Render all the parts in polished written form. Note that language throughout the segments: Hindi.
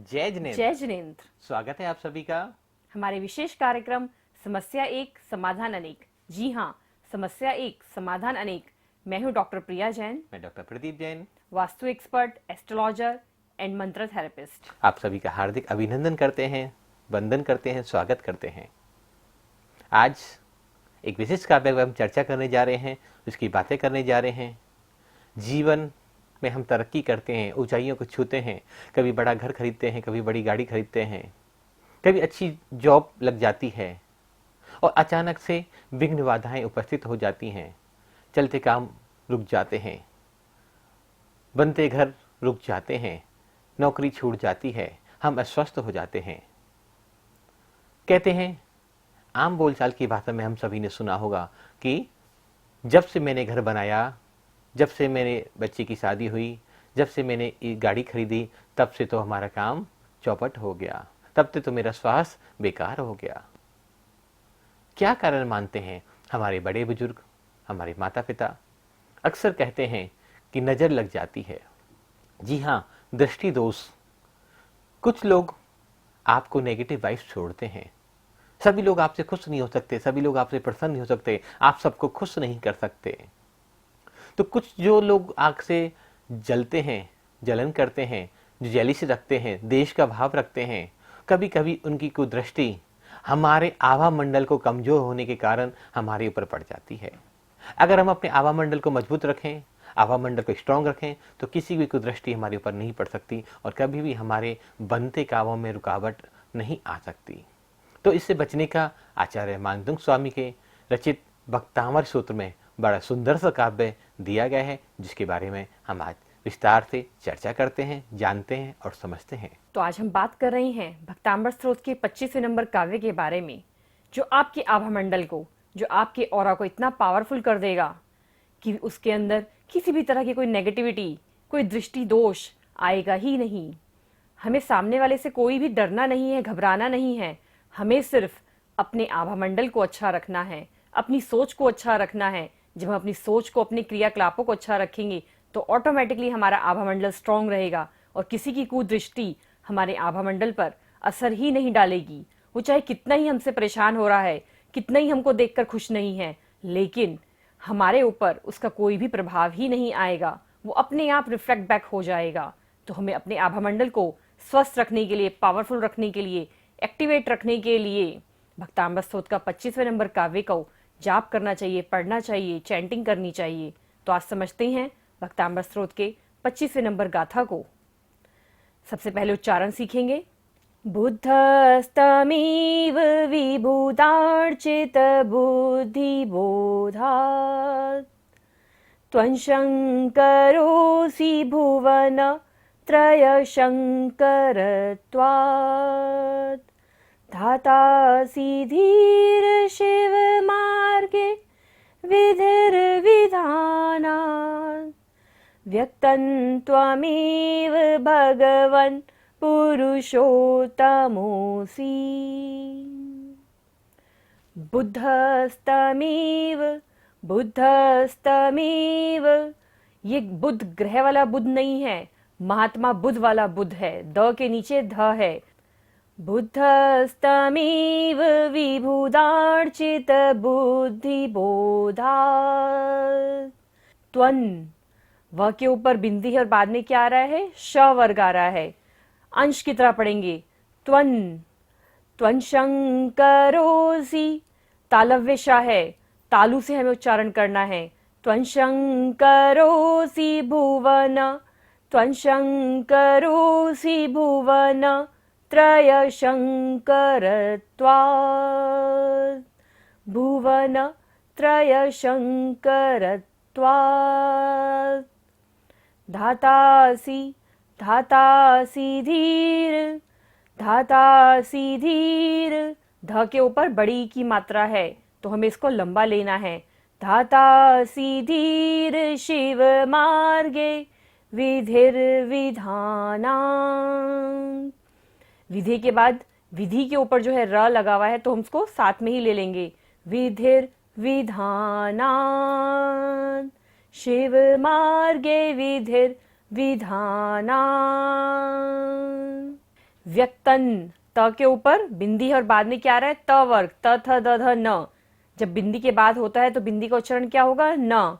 जय जिनेंद्र। स्वागत है आप सभी का हमारे विशेष कार्यक्रम समस्या एक समाधान अनेक। जी हाँ, समस्या एक समाधान अनेक। मैं हूँ डॉक्टर प्रिया जैन, मैं doctor Pradeep Jain, vastu expert, astrologer and मंत्र थेरेपिस्ट। आप सभी का हार्दिक अभिनंदन करते हैं, वंदन करते हैं, स्वागत करते हैं। आज एक विशिष्ट टॉपिक पर हम चर्चा करने जा रहे हैं, उसकी बातें करने जा रहे हैं। जीवन में हम तरक्की करते हैं, ऊंचाइयों को छूते हैं, कभी बड़ा घर खरीदते हैं, कभी बड़ी गाड़ी खरीदते हैं, कभी अच्छी जॉब लग जाती है और अचानक से विघ्न बाधाएं उपस्थित हो जाती हैं। चलते काम रुक जाते हैं, बनते घर रुक जाते हैं, नौकरी छूट जाती है, हम अस्वस्थ हो जाते हैं। कहते हैं, आम बोलचाल की भाषा में हम सभी ने सुना होगा कि जब से मैंने घर बनाया, जब से मेरे बच्चे की शादी हुई, जब से मैंने गाड़ी खरीदी, तब से तो हमारा काम चौपट हो गया, तब से तो मेरा स्वास्थ्य बेकार हो गया। क्या कारण मानते हैं हमारे बड़े बुजुर्ग, हमारे माता पिता? अक्सर कहते हैं कि नजर लग जाती है। जी हाँ, दृष्टि दोष। कुछ लोग आपको नेगेटिव वाइब्स छोड़ते हैं। सभी लोग आपसे खुश नहीं हो सकते, सभी लोग आपसे प्रसन्न नहीं हो सकते, आप सबको खुश नहीं कर सकते। तो कुछ जो लोग आग से जलते हैं, जलन करते हैं, जो जेलिसी रखते हैं, देश का भाव रखते हैं, कभी कभी उनकी कुदृष्टि हमारे आभा मंडल को कमजोर होने के कारण हमारे ऊपर पड़ जाती है। अगर हम अपने आभा मंडल को मजबूत रखें, आभा मंडल को स्ट्रांग रखें, तो किसी भी कुदृष्टि हमारे ऊपर नहीं पड़ सकती और कभी भी हमारे बनते कामों में रुकावट नहीं आ सकती। तो इससे बचने का आचार्य मानदुंग स्वामी के रचित भक्तामर सूत्र में बड़ा सुंदर सा काव्य दिया गया है, जिसके बारे में हम आज विस्तार से चर्चा करते हैं, जानते हैं और समझते हैं। तो आज हम बात कर रहे हैं भक्तांबर स्त्रोत के 25वें नंबर काव्य के बारे में, जो आपके आभा मंडल को, जो आपके ऑरा को इतना पावरफुल कर देगा कि उसके अंदर किसी भी तरह की कोई नेगेटिविटी, कोई दृष्टि दोष आएगा ही नहीं। हमें सामने वाले से कोई भी डरना नहीं है, घबराना नहीं है। हमें सिर्फ अपने आभा मंडल को अच्छा रखना है, अपनी सोच को अच्छा रखना है। जब हम अपनी सोच को, अपने क्रियाकलापों को अच्छा रखेंगे तो ऑटोमेटिकली हमारा आभा मंडल स्ट्रांग रहेगा और किसी की कुदृष्टि हमारे आभा मंडल पर असर ही नहीं डालेगी। वो चाहे कितना ही हमसे परेशान हो रहा है, कितना ही हमको देखकर खुश नहीं है, लेकिन हमारे ऊपर उसका कोई भी प्रभाव ही नहीं आएगा। वो अपने आप रिफ्लेक्ट बैक हो जाएगा। तो हमें अपने आभा मंडल को स्वस्थ रखने के लिए, पावरफुल रखने के लिए, एक्टिवेट रखने के लिए भक्तांबर स्तोत्र का 25वें नंबर काव्य को जाप करना चाहिए, पढ़ना चाहिए, चैंटिंग करनी चाहिए। तो आज समझते हैं भक्तांबर स्तोत्र के 25वें नंबर गाथा को। सबसे पहले उच्चारण सीखेंगे। बुद्धस्तमेव विभूतार्चित बुद्धिबोधात् त्वं शङ्करोऽसि भुवन त्रयशङ्करत्वात् धातासि धीर शिव मार्गे विधिर्विधानात् व्यक्तं त्वमेव भगवन् पुरुषोत्तमोऽसि। बुद्धस्तमेव, बुद्धस्तमेव, ये बुध ग्रह वाला बुध नहीं है, महात्मा बुध वाला बुध है। द के नीचे ध है। बुद्धस्तमेव विभूतार्चित बुद्धिबोधात्। त्वं, व के ऊपर बिंदी है और बाद में क्या आ रहा है? श वर्ग आ रहा है। अंश की तरह पढ़ेंगे। त्वं, त्वं शंकरोऽसि, तालव्य श है, तालु से हमें उच्चारण करना है। त्वं शंकरोऽसि भुवन, त्वं शंकरोऽसि भुवन त्रयशङ्करत्वात्, भुवन त्रयशङ्करत्वात्। धातासि, धातासि धीर, धातासि धीर, ध के ऊपर बड़ी की मात्रा है तो हमें इसको लंबा लेना है। धातासि धीर शिव मार्गे विधिर्विधानात्। विधि के बाद विधि के ऊपर जो है र लगा हुआ है तो हम उसको साथ में ही ले लेंगे। विधिर्विधानात्, शिव मार्गे विधिर्विधानात्। व्यक्तन, त के ऊपर बिंदी है और बाद में क्या आ रहा है, त वर्ग, त थ द ध न। जब बिंदी के बाद होता है तो बिंदी का उच्चारण क्या होगा, न।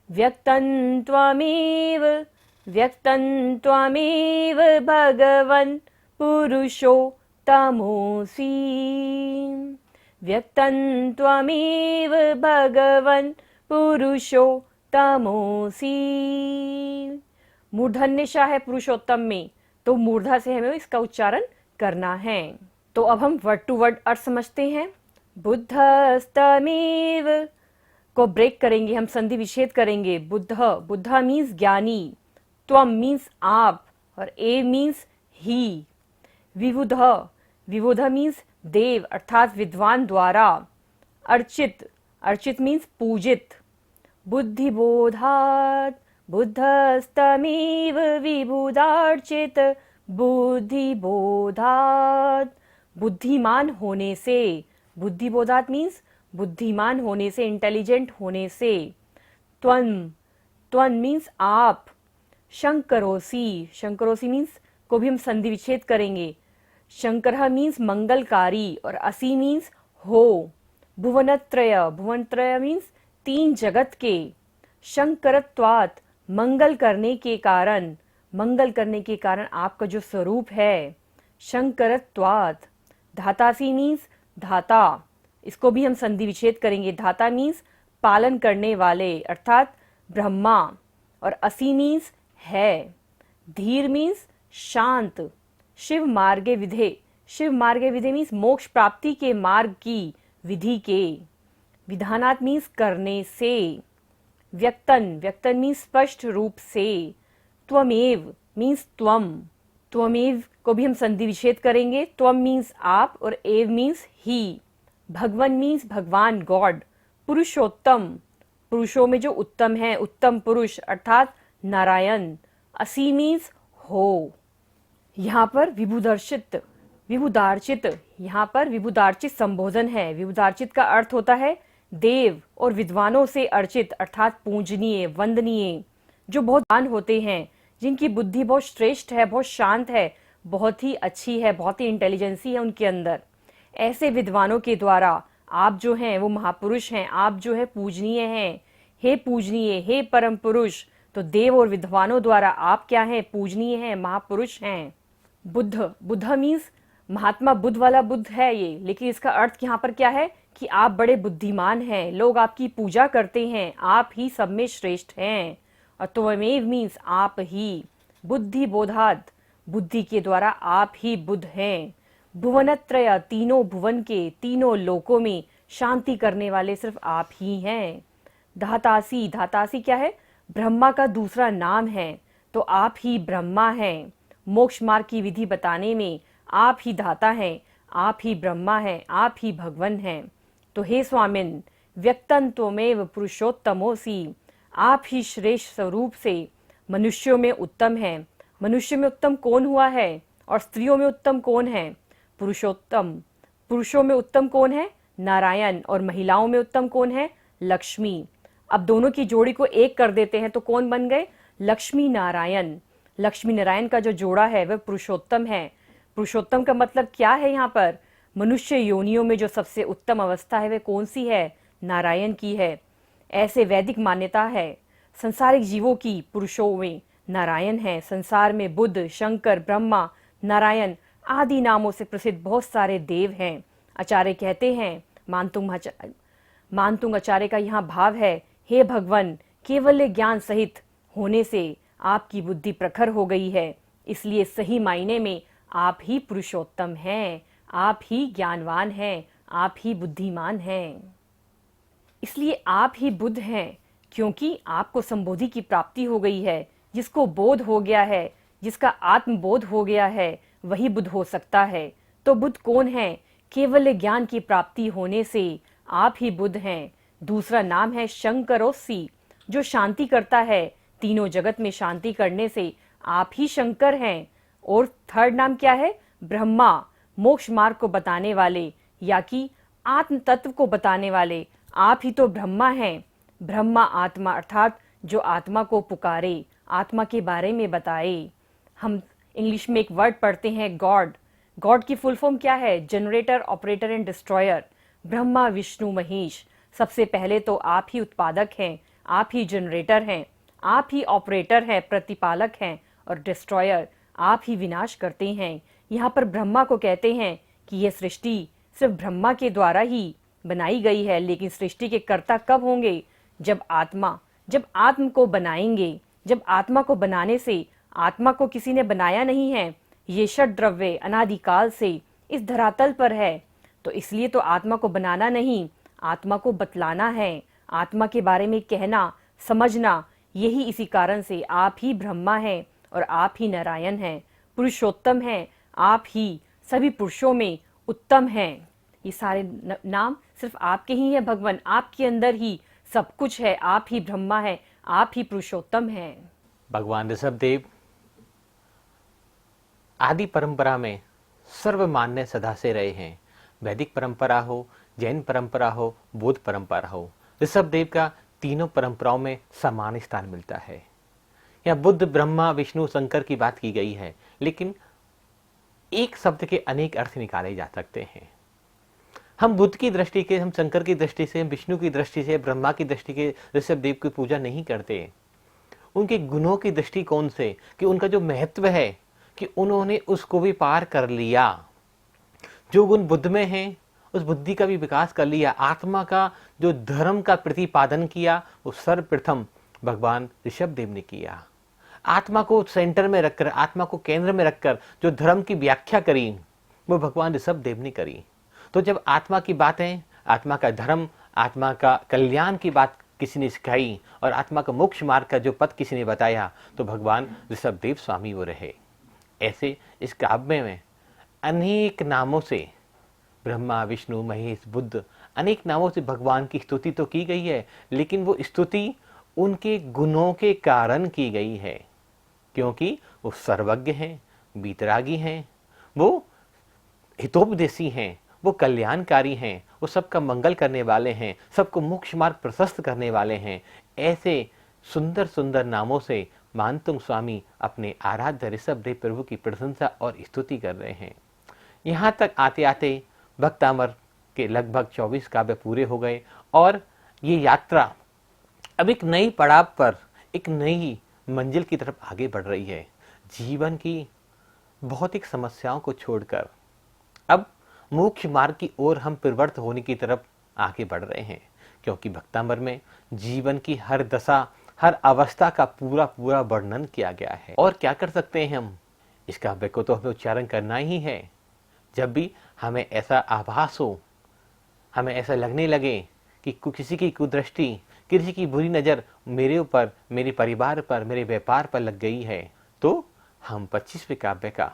व्यक्तन त्वमेव, व्यक्तन त्वमेव भगवन् पुरुषोत्तमोऽसि, व्यक्तन त्वमेव भगवन् पुरुषोत्तमोऽसि। मूर्धन्य शाह है पुरुषोत्तम में, तो मूर्धा से हमें इसका उच्चारण करना है। तो अब हम वर्ड टू वर्ड अर्थ समझते हैं। बुद्धस्तमेव को ब्रेक करेंगे, हम संधि विच्छेद करेंगे। बुद्ध, बुद्धा मीन्स ज्ञानी, त्वम मीन्स आप, और ए मीन्स ही। विबुध, विबुध मीन्स देव अर्थात विद्वान द्वारा। अर्चित, अर्चित मीन्स पूजित। बुद्धिबोधात्, बुद्धस्तमेव विबुधार्चित बुद्धिबोधात्, बुद्धिमान होने से। बुद्धिबोधात् मीन्स बुद्धिमान होने से, इंटेलिजेंट होने से। त्वं, त्वं मीन्स आप। शंकरोसी, शंकरोसी मीन्स को भी हम संधि विच्छेद करेंगे। शंकर मीन्स मंगलकारी, और असी मीन्स हो। भुवनत्रय, भुवनत्रय मीन्स तीन जगत के। शंकरत्वात्, मंगल करने के कारण, मंगल करने के कारण आपका जो स्वरूप है। शंकरत्वात्। धातासी मीन्स धाता, इसको भी हम संधि विच्छेद करेंगे। धाता मीन्स पालन करने वाले अर्थात ब्रह्मा, और असी मीन्स है। धीर मीन्स शांत। शिव मार्गे विधे, शिव मार्गे विधे मीन्स मोक्ष प्राप्ति के मार्ग की विधि के। विधानात् मीन्स करने से। व्यक्तन, व्यक्तन मीन्स स्पष्ट रूप से। त्वमेव मीन्स त्वम, त्वमेव को भी हम संधि विच्छेद करेंगे। त्वम मीन्स आप, और एव मीन्स ही। भगवन मीन्स भगवान, गॉड। पुरुषोत्तम, पुरुषों में जो उत्तम है, उत्तम पुरुष अर्थात नारायण। असी मीन्स हो। यहाँ पर विबुदर्शित, विबुदार्चित, यहाँ पर विबुदार्चित संबोधन है। विबुदार्चित का अर्थ होता है देव और विद्वानों से अर्चित अर्थात पूजनीय, वंदनीय, जो बहुत ज्ञान होते हैं, जिनकी बुद्धि बहुत श्रेष्ठ है, बहुत शांत है, बहुत ही अच्छी है, बहुत ही इंटेलिजेंसी है उनके अंदर। ऐसे विद्वानों के द्वारा आप जो हैं वो महापुरुष हैं, आप जो है पूजनीय हैं। हे पूजनीय, हे परम पुरुष, तो देव और विद्वानों द्वारा आप क्या हैं, पूजनीय हैं, महापुरुष हैं। बुद्ध, बुद्ध मीन्स महात्मा बुद्ध वाला बुद्ध है ये, लेकिन इसका अर्थ यहाँ पर क्या है कि आप बड़े बुद्धिमान हैं, लोग आपकी पूजा करते हैं, आप ही सब में श्रेष्ठ हैं। और त्वमेव मीन्स आप ही। बुद्धि बोधात्, बुद्धि के द्वारा आप ही बुद्ध हैं। भुवनत्रय, तीनों भुवन के, तीनों लोकों में शांति करने वाले सिर्फ आप ही हैं। धातासी, धातासी क्या है, ब्रह्मा का दूसरा नाम है, तो आप ही ब्रह्मा हैं। मोक्ष मार्ग की विधि बताने में आप ही धाता हैं, आप ही ब्रह्मा हैं, आप ही भगवन हैं। तो हे स्वामिन, व्यक्तन त्वमेव पुरुषोत्तमोसी, आप ही श्रेष्ठ स्वरूप से मनुष्यों में उत्तम है। मनुष्य में उत्तम कौन हुआ है, और स्त्रियों में उत्तम कौन है, पुरुषोत्तम। पुरुषों में उत्तम कौन है, नारायण, और महिलाओं में उत्तम कौन है, लक्ष्मी। अब दोनों की जोड़ी को एक कर देते हैं तो कौन बन गए, लक्ष्मी नारायण। लक्ष्मी नारायण का जो जोड़ा है वह पुरुषोत्तम है। पुरुषोत्तम का मतलब क्या है, यहाँ पर मनुष्य योनियों में जो सबसे उत्तम अवस्था है वह कौन सी है, नारायण की है। ऐसे वैदिक मान्यता है। संसारिक जीवों की पुरुषों में नारायण है। संसार में बुद्ध, शंकर, ब्रह्मा, नारायण आदि नामों से प्रसिद्ध बहुत सारे देव हैं। आचार्य कहते हैं, मानतुंग आचार्य का यहाँ भाव है, हे भगवान, केवल ज्ञान सहित होने से आपकी बुद्धि प्रखर हो गई है, इसलिए सही मायने में आप ही पुरुषोत्तम हैं, आप ही ज्ञानवान हैं, आप ही बुद्धिमान हैं। इसलिए आप ही बुद्ध हैं, क्योंकि आपको संबोधि की प्राप्ति हो गई है। जिसको बोध हो गया है, जिसका आत्मबोध हो गया है, वही बुद्ध हो सकता है। तो बुद्ध कौन है, केवल ज्ञान की प्राप्ति होने से आप ही बुद्ध हैं। दूसरा नाम है शंकरोसी, जो शांति करता है, तीनों जगत में शांति करने से आप ही शंकर हैं। और थर्ड नाम क्या है, ब्रह्मा, मोक्ष मार्ग को बताने वाले, या कि आत्म तत्व को बताने वाले, आप ही तो ब्रह्मा हैं। ब्रह्मा आत्मा अर्थात जो आत्मा को पुकारे, आत्मा के बारे में बताए। हम इंग्लिश में एक वर्ड पढ़ते हैं गॉड, गॉड की फुल फॉर्म क्या है? Generator, operator and destroyer. Brahma Vishnu Mahesh. सबसे पहले तो आप ही उत्पादक हैं, आप ही जनरेटर हैं, आप ही ऑपरेटर हैं, प्रतिपालक हैं, और डिस्ट्रॉयर आप ही विनाश करते हैं। यहाँ पर ब्रह्मा को कहते हैं कि यह सृष्टि सिर्फ ब्रह्मा के द्वारा ही बनाई गई है, लेकिन सृष्टि के कर्ता कब होंगे? जब आत्म को बनाएंगे। जब आत्मा को बनाने से, आत्मा को किसी ने बनाया नहीं है, ये षड द्रव्य अनादिकाल से इस धरातल पर है, तो इसलिए तो आत्मा को बनाना नहीं, आत्मा को बतलाना है, आत्मा के बारे में कहना, समझना। यही इसी कारण से आप ही ब्रह्मा हैं और आप ही नारायण हैं, पुरुषोत्तम हैं, आप ही सभी पुरुषों में उत्तम हैं। ये सारे नाम सिर्फ आपके ही हैं भगवान, आपके अंदर ही सब कुछ है, आप ही ब्रह्मा है, आप ही पुरुषोत्तम हैं। भगवान ऋषभ देव आदि परंपरा में सर्वमान्य सदा से रहे हैं। वैदिक परंपरा हो, जैन परंपरा हो, बौद्ध परंपरा हो, ऋषभ देव का तीनों परंपराओं में समान स्थान मिलता है। यहाँ बुद्ध, ब्रह्मा, विष्णु, शंकर की बात की गई है, लेकिन एक शब्द के अनेक अर्थ निकाले जा सकते हैं। हम बुद्ध की दृष्टि के, हम शंकर की दृष्टि से, विष्णु की दृष्टि से, ब्रह्मा की दृष्टि के ऋषभ देव की पूजा नहीं करते। उनके गुणों की दृष्टिकोण से, कि उनका जो महत्व है, कि उन्होंने उसको भी पार कर लिया। जो गुण बुद्ध में हैं, उस बुद्धि का भी विकास कर लिया। आत्मा का जो धर्म का प्रतिपादन किया, वो सर्वप्रथम भगवान ऋषभ देव ने किया। आत्मा को सेंटर में रखकर, आत्मा को केंद्र में रखकर जो धर्म की व्याख्या करी, वो भगवान ऋषभ देव ने करी। तो जब आत्मा की बातें, आत्मा का धर्म, आत्मा का कल्याण की बात किसी ने सिखाई और आत्मा का मोक्ष मार्ग का जो पथ किसी ने बताया, तो भगवान ऋषभ देव स्वामी वो रहे। ऐसे इस काव्य में अनेक नामों से ब्रह्मा, विष्णु, महेश, बुद्ध, अनेक नामों से भगवान की स्तुति तो की गई है, लेकिन वो स्तुति उनके गुणों के कारण की गई है, क्योंकि वो सर्वज्ञ हैं, वीतरागी हैं, वो हितोपदेशी हैं, वो कल्याणकारी हैं, वो सबका मंगल करने वाले हैं, सबको मोक्ष मार्ग प्रशस्त करने वाले हैं। ऐसे सुंदर सुंदर नामों से मानतुंग स्वामी अपने आराध्य ऋषभ देव प्रभु की प्रशंसा और स्तुति कर रहे हैं। यहाँ तक आते आते भक्तामर के लगभग 24 काव्य पूरे हो गए और ये यात्रा अब एक नई पड़ाव पर, एक नई मंजिल की तरफ आगे बढ़ रही है। जीवन की भौतिक समस्याओं को छोड़कर अब मोक्ष मार्ग की ओर हम प्रवृत्त होने की तरफ आगे बढ़ रहे हैं, क्योंकि भक्तामर में जीवन की हर दशा, हर अवस्था का पूरा पूरा वर्णन किया गया है। और क्या कर सकते हैं हम? इस काव्य को तो हमें उच्चारण करना ही है। जब भी हमें ऐसा आभास हो, हमें ऐसा लगने लगे कि किसी की कुदृष्टि, किसी की बुरी नज़र मेरे ऊपर, मेरे परिवार पर, मेरे व्यापार पर लग गई है, तो हम 25वें काव्य का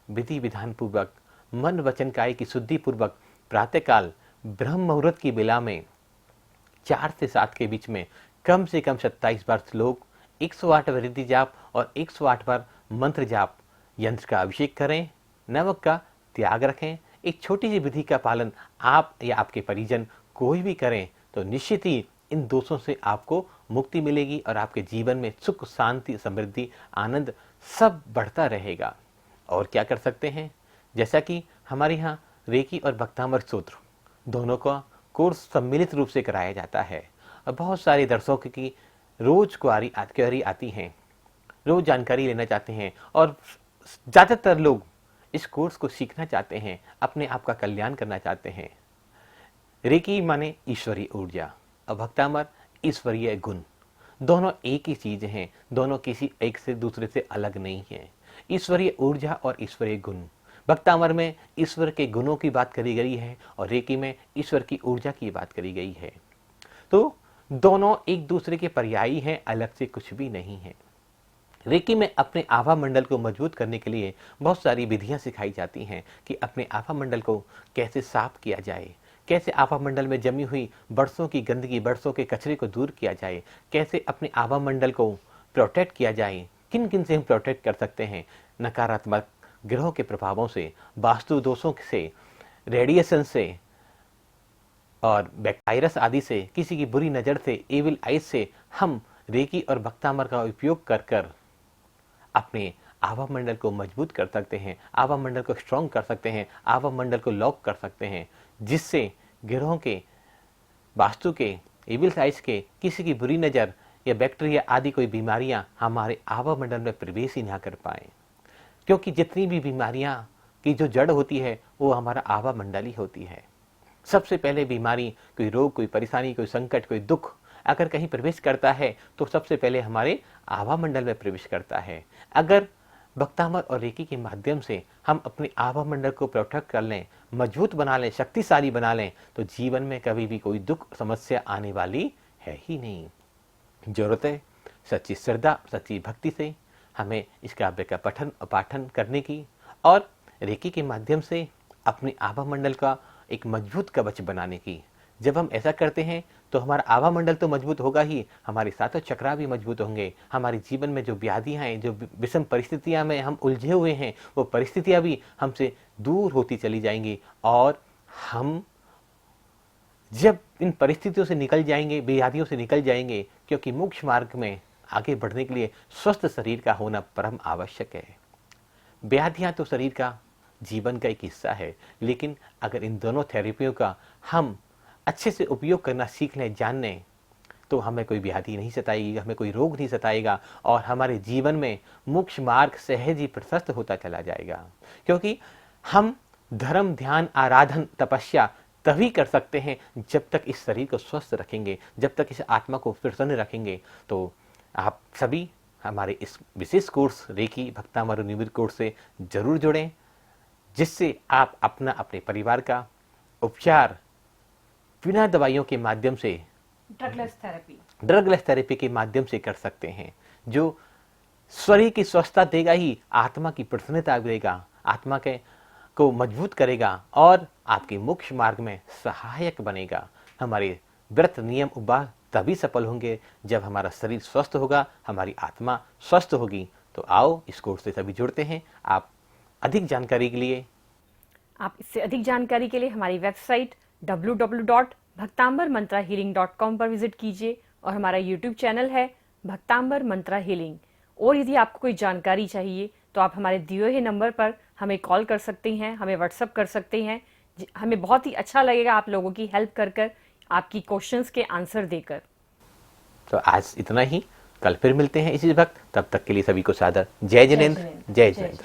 विधि विधान पूर्वक, मन वचन काय की शुद्धि पूर्वक प्रातःकाल ब्रह्म मुहूर्त की बेला में 4 से 7 के बीच में कम से कम 27 बार श्लोक, 108 वृद्धि जाप और 108 बार मंत्र जाप, यंत्र का अभिषेक करें, नमक का त्याग रखें। एक छोटी सी विधि का पालन आप या आपके परिजन कोई भी करें तो निश्चित ही इन दोषों से आपको मुक्ति मिलेगी और आपके जीवन में सुख, शांति, समृद्धि, आनंद सब बढ़ता रहेगा। और क्या कर सकते हैं? जैसा कि हमारे यहाँ रेकी और भक्तामर सूत्र दोनों का कोर्स सम्मिलित रूप से कराया जाता है और बहुत सारे दर्शकों की रोज क्वेरी आती हैं, रोज जानकारी लेना चाहते हैं और ज़्यादातर लोग इस कोर्स को सीखना चाहते हैं, अपने आप का कल्याण करना चाहते हैं। रेकी माने ईश्वरीय ऊर्जा और भक्तामर ईश्वरीय गुण, दोनों एक ही चीज हैं, दोनों किसी एक से दूसरे से अलग नहीं है। ईश्वरीय ऊर्जा और ईश्वरीय गुण, भक्तामर में ईश्वर के गुणों की बात करी गई है और रेकी में ईश्वर की ऊर्जा की बात करी गई है। तो दोनों एक दूसरे के पर्यायी हैं, अलग से कुछ भी नहीं है। रेकी में अपने आभा मंडल को मजबूत करने के लिए बहुत सारी विधियां सिखाई जाती हैं कि अपने आभा मंडल को कैसे साफ किया जाए, कैसे आभा मंडल में जमी हुई बरसों की गंदगी, बरसों के कचरे को दूर किया जाए, कैसे अपने आभा मंडल को प्रोटेक्ट किया जाए, किन किन से हम प्रोटेक्ट कर सकते हैं नकारात्मक ग्रहों के प्रभावों से, वास्तु दोषों से, रेडिएशन से और वायरस आदि से, किसी की बुरी नज़र से, एविल आइज से हम रेकी और भक्तामर का उपयोग कर कर अपने आभा मंडल को मजबूत कर सकते हैं, आभा मंडल को स्ट्रॉन्ग कर सकते हैं, आभा मंडल को लॉक कर सकते हैं, जिससे ग्रहों के, वास्तु के, एविल साइज के, किसी की बुरी नज़र या बैक्टीरिया आदि कोई बीमारियां हमारे आभा मंडल में प्रवेश ही ना कर पाए। क्योंकि जितनी भी बीमारियां की जो जड़ होती है वो हमारा आभा मंडल ही होती है। सबसे पहले बीमारी, कोई रोग, कोई परेशानी, कोई संकट, कोई दुख अगर कहीं प्रवेश करता है तो सबसे पहले हमारे आभा मंडल में प्रवेश करता है। अगर भक्तामर और रेकी के माध्यम से हम अपने आभा मंडल को प्रोटेक्ट कर लें, मजबूत बना लें, शक्तिशाली बना लें, तो जीवन में कभी भी कोई दुख समस्या आने वाली है ही नहीं। जरूरत है सच्ची श्रद्धा, सच्ची भक्ति से हमें इस काव्य का पठन और पाठन करने की, और रेकी के माध्यम से अपने आभा मंडल का एक मजबूत कवच बनाने की। जब हम ऐसा करते हैं तो हमारा आभा मंडल तो मजबूत होगा ही, हमारे सातों चक्रा भी मजबूत होंगे। हमारे जीवन में जो व्याधियां हैं, जो विषम परिस्थितियां में हम उलझे हुए हैं, वो परिस्थितियां भी हमसे दूर होती चली जाएंगी, और हम जब इन परिस्थितियों से निकल जाएंगे, व्याधियों से निकल जाएंगे, क्योंकि मोक्ष मार्ग में आगे बढ़ने के लिए स्वस्थ शरीर का होना परम आवश्यक है। व्याधियां तो शरीर का जीवन का एक हिस्सा है, लेकिन अगर इन दोनों थेरेपियों का हम अच्छे से उपयोग करना सीख लें, जान लें, तो हमें कोई व्याधि नहीं सताएगी, हमें कोई रोग नहीं सताएगा, और हमारे जीवन में मोक्ष मार्ग सहज ही प्रशस्त होता चला जाएगा। क्योंकि हम धर्म, ध्यान, आराधन, तपस्या तभी कर सकते हैं जब तक इस शरीर को स्वस्थ रखेंगे, जब तक इस आत्मा को प्रसन्न रखेंगे। तो आप सभी हमारे इस विशेष कोर्स रेकी भक्तामर नियमित कोर्स से जरूर जुड़ें, जिससे आप अपना, अपने परिवार का उपचार बिना दवाइयों के माध्यम से, ड्रगलेस थेरेपी के माध्यम से कर सकते हैं, जो शरीर की स्वस्थता देगा ही, आत्मा की प्रसन्नता देगा, आत्मा के को मजबूत करेगा, और आपके मोक्ष मार्ग में सहायक बनेगा। हमारे व्रत, नियम, उपवास तभी सफल होंगे जब हमारा शरीर स्वस्थ होगा, हमारी आत्मा स्वस्थ होगी। तो आओ इस कोर्स से सभी जुड़ते हैं। आप अधिक जानकारी के लिए, आप इससे अधिक जानकारी के लिए हमारी वेबसाइट www.bhaktambarmantrahealing.com पर विजिट कीजिए, और हमारा यूट्यूब चैनल है भक्तांबर मंत्रा हीलिंग। और यदि आपको कोई जानकारी चाहिए तो आप हमारे दिए हुए नंबर पर हमें कॉल कर सकते हैं, हमें व्हाट्सअप कर सकते हैं। हमें बहुत ही अच्छा लगेगा आप लोगों की हेल्प कर कर, आपकी क्वेश्चंस के आंसर देकर। तो आज इतना ही, कल फिर मिलते हैं इसी वक्त। तब तक के लिए सभी को सादर जय जिनेंद्र, जय जिनेंद्र।